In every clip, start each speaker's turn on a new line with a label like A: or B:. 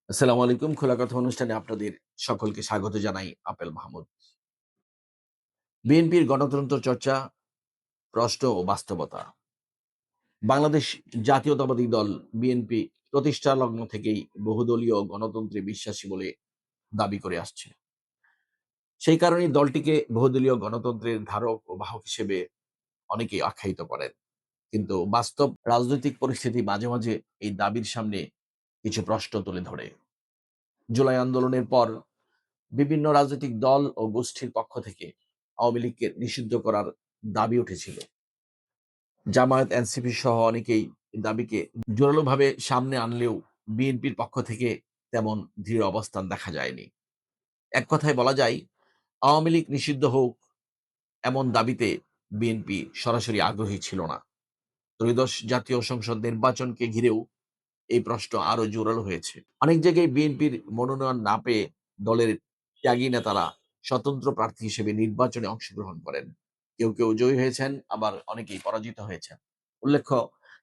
A: আসসালামু আলাইকুম। খোলা কথা অনুষ্ঠানে আপনাদের সকলকে স্বাগত জানাই আপেল মাহমুদ। বিএনপির গণতন্ত্র চর্চা, প্রশ্ন ও বাস্তবতা। বাংলাদেশ জাতীয়তাবাদী দল বিএনপি প্রতিষ্ঠা লগ্ন থেকেই বহুদলীয় গণতন্ত্রে বিশ্বাসী বলে দাবি করে আসছে। সেই কারণেই দলটিকে বহুদলীয় গণতন্ত্রের ধারক ও বাহক হিসেবে অনেকেই আখ্যায়িত করেন। কিন্তু বাস্তব রাজনৈতিক পরিস্থিতি মাঝে মাঝে এই দাবির সামনে কিছু প্রশ্ন তুলে ধরে। জুলাই আন্দোলনের পর বিভিন্ন রাজনৈতিক দল ও গোষ্ঠীর পক্ষ থেকে আওয়ামী লীগকে নিষিদ্ধ করার দাবি উঠেছিল। জামায়াত, এনসিপি সহ অনেকেই এই দাবিকে জোরালোভাবে সামনে আনলেও বিএনপির পক্ষ থেকে তেমন দৃঢ় অবস্থান দেখা যায়নি। এক কথায় বলা যায়, আওয়ামী লীগ নিষিদ্ধ হোক এমন দাবিতে বিএনপি সরাসরি আগ্রহী ছিল না। ত্রয়োদশ জাতীয় সংসদ নির্বাচনকে ঘিরেও এই প্রশ্ন আরো জোরালো হয়েছে। অনেক জায়গায় বিএনপির মনোনয়ন না পেয়ে দলের ত্যাগী নেতারা স্বতন্ত্র প্রার্থী হিসেবে নির্বাচনে অংশগ্রহণ করেন। কেউ কেউ জয়ী হয়েছেন, আবার অনেকেই পরাজিত হয়েছেন। উল্লেখ্য,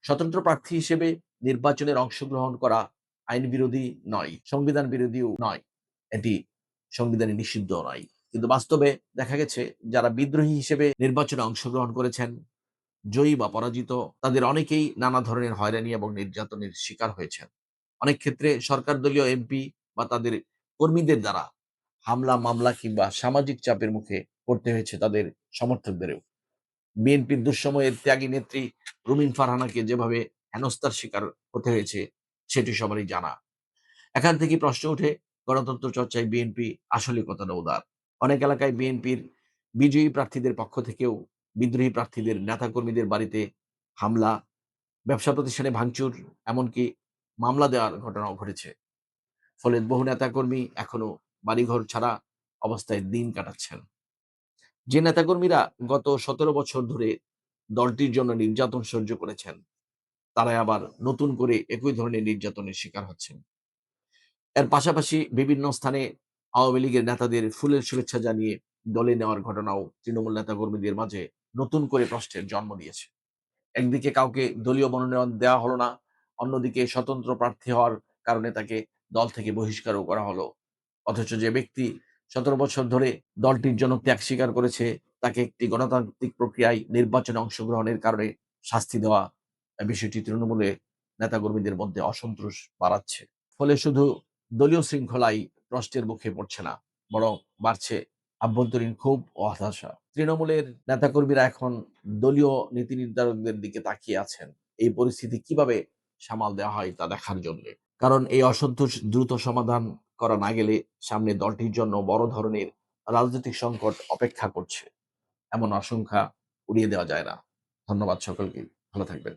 A: স্বতন্ত্র প্রার্থী হিসেবে নির্বাচনের অংশগ্রহণ করা আইন বিরোধী নয়, সংবিধান বিরোধীও নয়, এটি সংবিধানে নিষিদ্ধ নয়। কিন্তু বাস্তবে দেখা গেছে যারা বিদ্রোহী হিসেবে নির্বাচনে অংশগ্রহণ করেছেন, জয়ী বা পরাজিত, তাদের অনেকেই নানা ধরনের হয়রানি এবং নির্যাতনের শিকার হয়েছেন। অনেক ক্ষেত্রে সরকার দলীয় এমপি বা তাদের কর্মীদের দ্বারা হামলা, মামলা কিংবা সামাজিক চাপের মুখে পড়তে হয়েছে তাদের সমর্থকদেরও। বিএনপির দুঃসময়ের ত্যাগী নেত্রী রুমিন ফারহানাকে যেভাবে হেনস্থার শিকার হতে হয়েছে সেটি সবারই জানা। এখান থেকে প্রশ্ন ওঠে, গণতন্ত্র চর্চায় বিএনপি আসলে কতটা উদার? অনেক এলাকায় বিএনপির বিজয়ী প্রার্থীদের পক্ষ থেকেও বিদ্রোহী প্রার্থীদের নেতাকর্মীদের বাড়িতে হামলা, ব্যবসা প্রতিষ্ঠানে ভাঙচুর, এমনকি মামলা দেওয়ার ঘটনাও ঘটেছে। ফলে বহু নেতাকর্মী এখনো বাড়িঘর ছাড়া অবস্থায় দিন কাটাচ্ছেন। যে নেতাকর্মীরা গত ১৭ বছর ধরে দলটির জন্য নির্যাতন সহ্য করেছেন, তারাই আবার নতুন করে একই ধরনের নির্যাতনের শিকার হচ্ছেন। এর পাশাপাশি বিভিন্ন স্থানে আওয়ামী লীগের নেতাদের ফুলের শুভেচ্ছা জানিয়ে দলে নেওয়ার ঘটনাও তৃণমূল নেতাকর্মীদের মাঝে নতুন করে প্রশ্নের জন্ম দিয়েছে। একদিকে কাউকে দলীয় মনোনয়ন দেওয়া হলো না, অন্যদিকে স্বতন্ত্র প্রার্থী হওয়ার কারণে তাকে দল থেকে বহিষ্কারও করা হলো। অথচ যে ব্যক্তি ১৭ বছর ধরে দলটির জন্য ত্যাগ স্বীকার করেছে, তাকে একটি গণতান্ত্রিক প্রক্রিয়ায় নির্বাচনে অংশগ্রহণের কারণে শাস্তি দেওয়া, বিষয়টি তৃণমূলে নেতাকর্মীদের মধ্যে অসন্তোষ বাড়াচ্ছে। ফলে শুধু দলীয় শৃঙ্খলাই প্রশ্নের মুখে পড়ছে না, বরং বাড়ছে আভ্যন্তরীণ ক্ষোভ ও হতাশা। তৃণমূলের নেতাকর্মীরা এখন দলীয় নীতি নির্ধারকদের দিকে তাকিয়ে আছেন এই পরিস্থিতি কিভাবে সামাল দেওয়া হয় তা দেখার জন্য। কারণ এই অসন্তোষ দ্রুত সমাধান করা না গেলে সামনে দলটির জন্য বড় ধরনের রাজনৈতিক সংকট অপেক্ষা করছে, এমন আশঙ্কা উড়িয়ে দেওয়া যায় না। ধন্যবাদ সকলকে। ভালো থাকবেন।